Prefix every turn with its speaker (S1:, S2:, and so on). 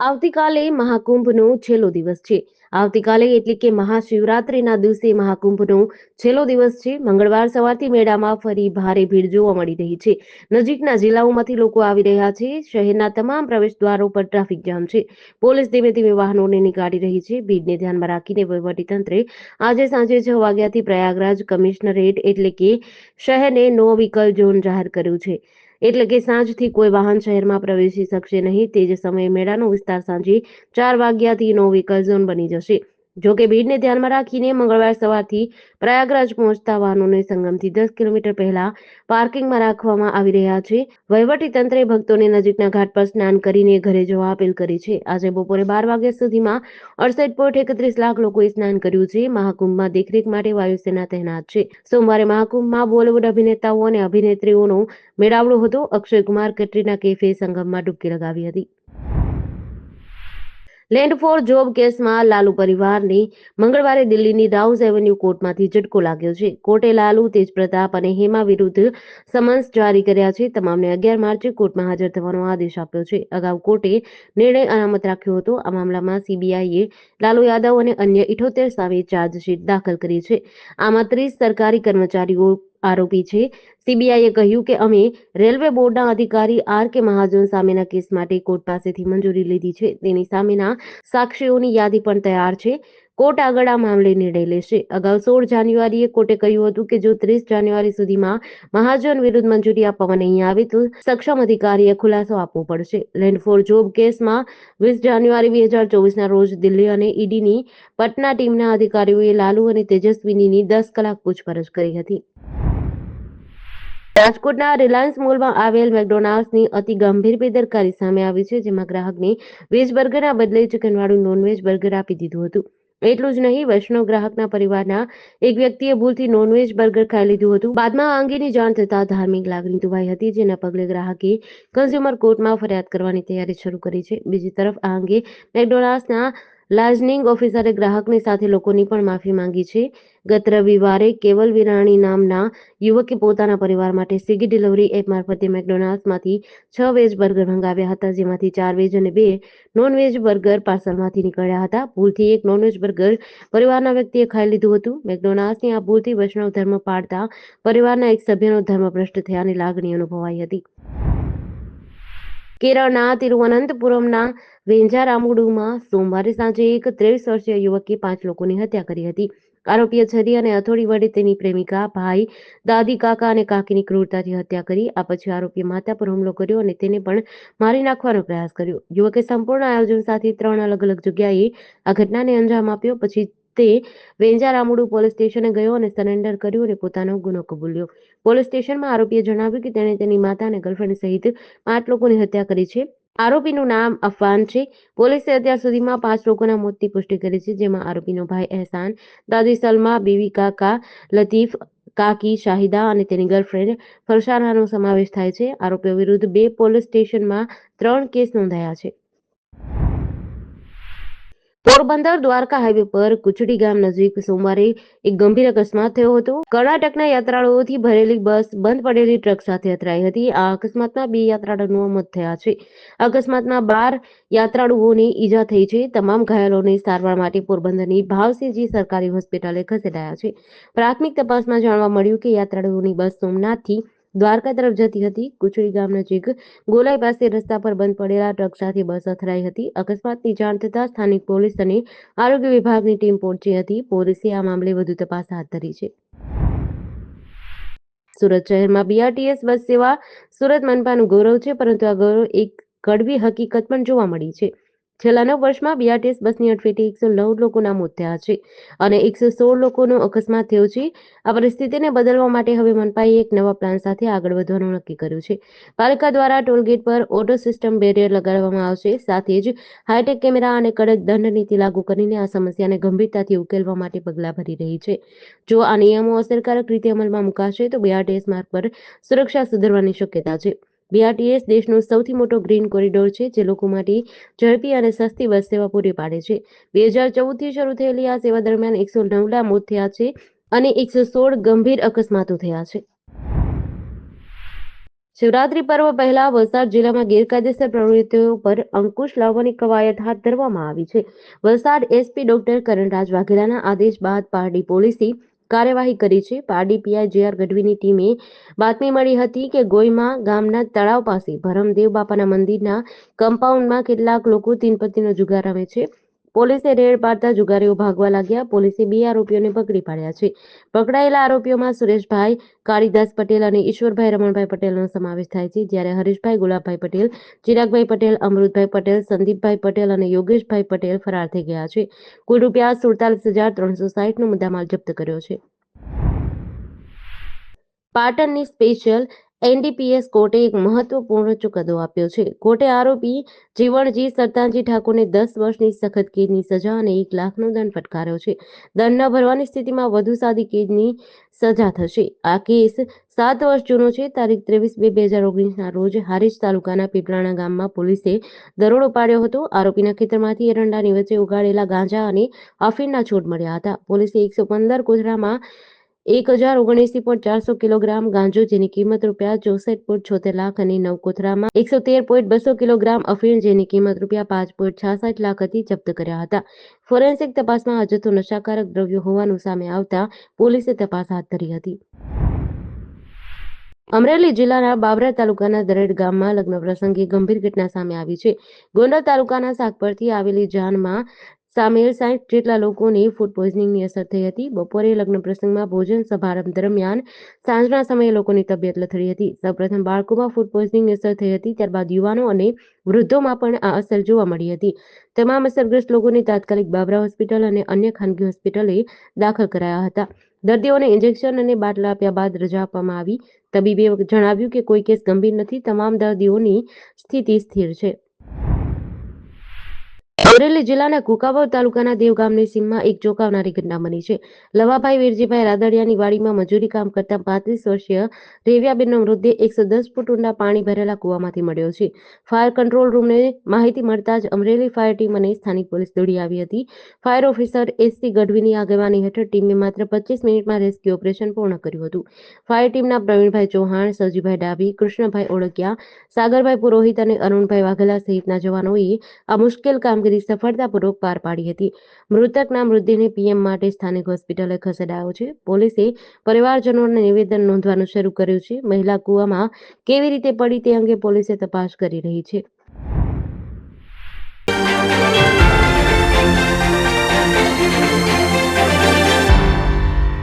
S1: આવતીકાલે મહાકુંભનો છેલ્લો દિવસ છે. આવતીકાલે એટલે કે મહાશિવરાત્રિના દિવસે મહાકુંભનો છેલ્લો દિવસ છે. મંગળવાર સવારથી મેળામાં ફરી ભારે ભીડ જોવા મળી રહી છે. નજીકના જિલ્લાઓમાંથી લોકો આવી રહ્યા છે. શહેરના તમામ પ્રવેશદ્વારો પર ટ્રાફિક જામ છે. પોલીસ ધીમે ધીમે વાહનોને નીકાળી રહી છે. ભીડને ધ્યાનમાં રાખીને વહીવટીતંત્રે આજે સાંજે 6 વાગ્યાથી પ્રયાગરાજ કમિશનરેટ એટલે કે શહેરને નો વ્હીકલ ઝોન જાહેર કર્યું છે. એટલે કે સાંજથી કોઈ વાહન શહેરમાં પ્રવેશી શકશે નહીં. તે જ સમયે મેળાનો વિસ્તાર સાંજે 4 વાગ્યાથી નો વ્હીકલ ઝોન બની જશે. જો કે ભીડને ધ્યાનમાં રાખીને મંગળવાર સવારથી પ્રયાગરાજ પહોંચતા વાહનોને સંગમથી 10 કિલોમીટર પહેલા પાર્કિંગમાં રાખવામાં આવી રહ્યા છે. વહીવટીતંત્રે ભક્તોને નજીકના ઘાટ પર સ્નાન કરીને ઘરે જવા અપીલ કરી છે. આજે બપોરે 12 વાગ્યા સુધીમાં 68.31 લાખ લોકોએ સ્નાન કર્યું છે. મહાકુંભમાં દેખરેખ માટે વાયુસેના તૈનાત છે. સોમવારે મહાકુંભમાં બોલિવૂડ અભિનેતાઓ અને અભિનેત્રીઓનો મેળાવડો હતો. અક્ષય કુમાર, કેટરીના કૈફે સંગમમાં ડૂબકી લગાવી હતી. લેન્ડ ફોર જોબ કેસમાં લાલુ પરિવારને મંગળવારે દિલ્હીની રાઉઝ એવન્યુ કોર્ટમાંથી ઝટકો લાગ્યો છે. કોર્ટે લાલુ, તેજપ્રતાપ અને હેમા વિરુદ્ધ સમન્સ જારી કર્યા છે. તમામને 11 માર્ચે કોર્ટમાં હાજર થવાનો આદેશ આપ્યો છે. અગાઉ કોર્ટે નિર્ણય અનામત રાખ્યો હતો. આ મામલામાં સીબીઆઈએ લાલુ યાદવ અને અન્ય 78 સામે ચાર્જશીટ દાખલ કરી છે. આમાં 30 સરકારી કર્મચારીઓ આરોપી છે. સીબીઆઈએ કહ્યું કે અમે રેલવે બોર્ડના અધિકારી આર કે મહાજન સામેના કેસ માટે કોર્ટ પાસેથી મંજૂરી લીધી છે. તેની સામેના સાક્ષીઓની યાદી પણ તૈયાર છે. કોર્ટ આગળ આ મામલે નિર્ણય લેશે. અગાઉ 16 જાન્યુઆરીએ કોર્ટે કહ્યું હતું કે જો 30 જાન્યુઆરી સુધીમાં મહાજન વિરુદ્ધ મંજૂરી આપવામાં નહીં આવે તો સક્ષમ અધિકારીએ ખુલાસો આપવો પડશે. લેન્ડ ફોર જોબ કેસમાં 20 જાન્યુઆરી 2024ના રોજ દિલ્હી અને ઈડીની પટના ટીમના અધિકારીઓએ લાલુ અને તેજસ્વીનીની 10 કલાક પૂછપરછ કરી હતી. રાજકોટના રિલાયન્સ મોલમાં આવેલ મેકડોનાલ્ડ્સની અતિ ગંભીર બેદરકારી સામે આવી છે. જેમાં ગ્રાહકને વેજ બર્ગરના બદલે ચિકનવાળું નોનવેજ બર્ગર આપી દીધું હતું. એટલું જ નહીં, વૈષ્ણવ ગ્રાહકના પરિવારના એક વ્યક્તિએ ભૂલથી નોનવેજ બર્ગર ખાઈ લીધું હતું. બાદમાં આ અંગેની જાણ થતાં ધાર્મિક લાગણી દુભાઈ હતી. જેના પગલે ગ્રાહકે કન્ઝ્યુમર કોર્ટમાં ફરિયાદ કરવાની તૈયારી શરૂ કરી છે. બીજી તરફ આ અંગે મેકડોનાલ્ડ્સના લાયઝનિંગ ઓફિસરે ગ્રાહકની સાથે લોકોની પણ માફી માંગી છે. ગત રવિવારે કેવલ વિરાણી નામના યુવકે પોતાના પરિવાર માટે સ્વિગી ડિલિવરી એપ મારફતે મેકડોનાલ્ડ્સમાંથી 6 વેજ બર્ગર મંગાવ્યા હતા. જેમાંથી 4 વેજ અને 2 નોનવેજ બર્ગર પાર્સલમાંથી નીકળ્યા હતા. ભૂલથી એક નોનવેજ બર્ગર પરિવારના વ્યક્તિએ ખાઈ લીધું હતું. મેકડોનાલ્ડ્સની આ ભૂલથી વૈષ્ણવ ધર્મ પાળતા પરિવારના એક સભ્યનો ધર્મ ભ્રષ્ટ થયાની લાગણી અનુભવાઈ હતી. કેરળના તિરુવનંતપુરમના વેંજારામુડુમાં સોમવારે સાંજે એક 23 વર્ષીય યુવકે 5 લોકોની હત્યા કરી હતી. આરોપીએ છરી અને હથોડી વડે તેની પ્રેમિકા, ભાઈ, દાદી, કાકા અને કાકીની ક્રૂરતાથી હત્યા કરી. આ પછી આરોપીએ માતા પર હુમલો કર્યો અને તેને પણ મારી નાખવાનો પ્રયાસ કર્યો. યુવકે સંપૂર્ણ આયોજન સાથે 3 અલગ અલગ જગ્યાએ આ ઘટનાને અંજામ આપ્યો. પછી તે વેંજારામુડુ પોલીસ સ્ટેશને ગયો અને સરેન્ડર કર્યું અને પોતાનો ગુનો કબૂલ્યો. પોલીસ સ્ટેશનમાં આરોપીએ જણાવ્યું કે તેણે તેની માતા અને ગર્લફ્રેન્ડ સહિત 5 લોકોની હત્યા કરી છે. આરોપીનું નામ અફવાન છે. પોલીસે અત્યાર સુધીમાં 5 લોકોના મોતની પુષ્ટિ કરી છે. જેમાં આરોપીનો ભાઈ અહેસાન, દાદી સલમા, બીવી, કાકા લતીફ, કાકી શાહિદા અને તેની ગર્લફ્રેન્ડ ફરસાનાનો સમાવેશ થાય છે. આરોપીઓ વિરુદ્ધ 2 પોલીસ સ્ટેશનમાં 3 કેસ નોંધાયા છે. પોરબંદર દ્વારકા હાઈવે પર કુચડી ગામ નજીક સોમવારે એક ગંભીર અકસ્માત થયો હતો. કર્ણાટકના યાત્રાળુઓથી ભરેલી બસ બંધ પડેલી ટ્રક સાથે અથડાઈ હતી. આ અકસ્માતમાં 2 યાત્રાળુઓના મોત થયા છે. અકસ્માતમાં 12 યાત્રાળુઓને ઈજા થઈ છે. તમામ ઘાયલોને સારવાર માટે પોરબંદરની ભાવસિંહજી સરકારી હોસ્પિટલે ખસેડાયા છે. પ્રાથમિક તપાસમાં જાણવા મળ્યું કે યાત્રાળુઓની બસ સોમનાથથી દ્વારકા તરફ જતી હતી. કુચડી ગામ નજીક ગોલાઈ પાસે રસ્તા પર બંધ પડેલા ટ્રક સાથે બસ અથડાઈ હતી. અકસ્માતની જાણ થતાં સ્થાનિક પોલીસ અને આરોગ્ય વિભાગની ટીમ પહોંચી હતી. પોલીસે આ મામલે વધુ તપાસ હાથ ધરી છે. સુરત શહેરમાં બીઆરટીએસ બસ સેવા સુરત મનપાનું ગૌરવ છે, પરંતુ આ ગૌરવ એક કડવી હકીકત પણ જોવા મળી છે. છેલ્લા 9 વર્ષમાં બીઆરટીએસ બસની અડફેટે 109 લોકોના મોત થયા છે અને 116 લોકોનો અકસ્માત થયો છે. આ પરિસ્થિતિને બદલવા માટે હવે મનપાએ એક નવા પ્લાન સાથે આગળ વધવાનું નક્કી કર્યું છે. પાલિકા દ્વારા ટોલગેટ પર ઓટો સિસ્ટમ બેરિયર લગાડવામાં આવશે. સાથે જ હાઈટેક કેમેરા અને કડક દંડ નીતિ લાગુ કરીને આ સમસ્યાને ગંભીરતાથી ઉકેલવા માટે પગલાં ભરી રહી છે. જો આ નિયમો અસરકારક રીતે અમલમાં મુકાશે તો બીઆરટીએસ માર્ગ પર સુરક્ષા સુધરવાની શક્યતા છે. બીઆરટીએસ દેશનો સૌથી મોટો ગ્રીન કોરિડોર છે, જે લોકો માટે ઝડપી અને સસ્તી બસ સેવા પૂરી પાડે છે. 2014થી શરૂ થયેલી આ સેવા દરમિયાન 109 મોત થયા છે અને 116 ગંભીર અકસ્માતો થયા છે. શિવરાત્રી પર્વ પહેલા વલસાડ જિલ્લામાં ગેરકાયદેસર પ્રવૃત્તિઓ પર અંકુશ લાવવાની કવાયત હાથ ધરવામાં આવી છે. વલસાડ એસપી ડોક્ટર કરણરાજ વાઘેલાના આદેશ બાદ પારડી પોલીસે કાર્યવાહી કરી છે. પારડી પીઆઈ જે.આર. ગઢવીની ટીમે બાતમી મળી હતી કે ગોઈમા ગામના તળાવ પાસે ભરમદેવ બાપાના મંદિરના કમ્પાઉન્ડમાં કેટલાક લોકો તીન પત્તીનો જુગાર રમે છે. પોલીસે રેડ પાડતા જુગારીઓ ભાગવા લાગ્યા. પોલીસે 2 આરોપીઓને પકડી પાડ્યા છે. પકડાયેલા આરોપીઓમાં સુરેશભાઈ કાળીદાસ પટેલ અને ઈશ્વરભાઈ રમણભાઈ પટેલનો સમાવેશ થાય છે, જ્યારે હરીશભાઈ ગુલાબભાઈ પટેલ, ચિરાગભાઈ પટેલ, અમૃતભાઈ પટેલ, સંદીપભાઈ પટેલ અને યોગેશભાઈ પટેલ ફરાર થઈ ગયા છે. કુલ ₹47,360નો મુદ્દામાલ જપ્ત કર્યો છે. પાટણની સ્પેશિયલ એનડીપીએસ કોર્ટે એક મહત્વપૂર્ણ ચુકાદો આપ્યો છે. કોર્ટે આરોપી જીવણજી સરતાજી ઠાકોરને 10 વર્ષની સખત કેદની સજા અને 1 લાખનો દંડ ફટકાર્યો છે. દંડ ન ભરવાની સ્થિતિમાં વધુ સાદી કેદની સજા થશે. આ કેસ 7 વર્ષ જૂનો છે. તારીખ 23/2/2019ના રોજ હારીજ તાલુકાના પીપળાણા ગામમાં પોલીસે દરોડો પાડ્યો હતો. આરોપીના ખેતરમાંથી એરંડાની વચ્ચે ઉગાડેલા ગાંજા અને અફીણના છોડ મળ્યા હતા. પોલીસે 115 કોથળામાં 1079.400 કિલોગ્રામ ગાંજો, જેની કિંમત ₹64.76 લાખ અને 9 કોથળામાં 113.200 કિલોગ્રામ અફીણ, જેની કિંમત ₹5.66 લાખ હતી, જપ્ત કર્યા હતા. ફોરેન્સિક તપાસમાં આ જથ્થો નશાકારક દ્રવ્યો હોવાનું સામે આવતા પોલીસે તપાસ હાથ ધરી હતી. અમરેલી જિલ્લાના બાબરા તાલુકાના દરેડ ગામમાં લગ્ન પ્રસંગે ગંભીર ઘટના સામે આવી છે. ગોંડલ તાલુકાના સાગપરથી આવેલી જાનમાં સામેલ 60 જેટલા લોકોને ફૂડ પોઈઝનિંગની અસર થઈ હતી. બપોરે લગ્ન પ્રસંગમાં ભોજન સમારંભ દરમિયાન સાંજના સમયે લોકોની તબિયત લથડી હતી. સૌપ્રથમ બાળકોમાં ફૂડ પોઈઝનિંગની અસર થઈ હતી, ત્યારબાદ યુવાનો અને વૃદ્ધોમાં પણ આ અસર જોવા મળી હતી. તમામ અસરગ્રસ્ત લોકોને તાત્કાલિક બાબરા હોસ્પિટલ અને અન્ય ખાનગી હોસ્પિટલે દાખલ કરાયા હતા. દર્દીઓને ઇન્જેક્શન અને બાટલા આપ્યા બાદ રજા આપવામાં આવી. તબીબે જણાવ્યું કે કોઈ કેસ ગંભીર નથી. તમામ દર્દીઓની સ્થિતિ સ્થિર છે. અમરેલી જિલ્લાના કુકાવાવ તાલુકાના દેવ ગામની સીમમાં એક ચોંકાવનારી ઘટના બની છે. લવાભાઈ વીરજીભાઈ રાદડિયાની વાડીમાં મજૂરી કામ કરતા 35 વર્ષીય રેવ્યાબેનનો મૃતદેહ 110 ફૂટ ઊંડા પાણી ભરેલા કૂવામાંથી મળ્યો છે. ફાયર કંટ્રોલ રૂમને માહિતી મળતા જ અમરેલી ફાયર ટીમ અને સ્થાનિક પોલીસ દોડી આવી હતી. ફાયર ઓફિસર એસસી ગઢવીની આગેવાની હેઠળ ટીમે માત્ર 25 મિનિટમાં રેસ્ક્યુ ઓપરેશન પૂર્ણ કર્યું હતું. ફાયર ટીમના પ્રવીણભાઈ ચૌહાણ, સવજીભાઈ ડાભી, કૃષ્ણભાઈ ઓળકિયા, સાગરભાઈ પુરોહિત અને અરુણભાઈ વાઘેલા સહિતના જવાનોએ આ મુશ્કેલ કામગીરી સફળતાપૂર્વક પાર પાડી હતી. મૃતકના મૃતદેહને પીએમ માટે સ્થાનિક હોસ્પિટલે ખસેડાયો છે. પોલીસે પરિવારજનોને નિવેદન નોંધવાનું શરૂ કર્યું છે. મહિલા કૂવામાં કેવી રીતે પડી તે અંગે પોલીસે તપાસ કરી રહી છે.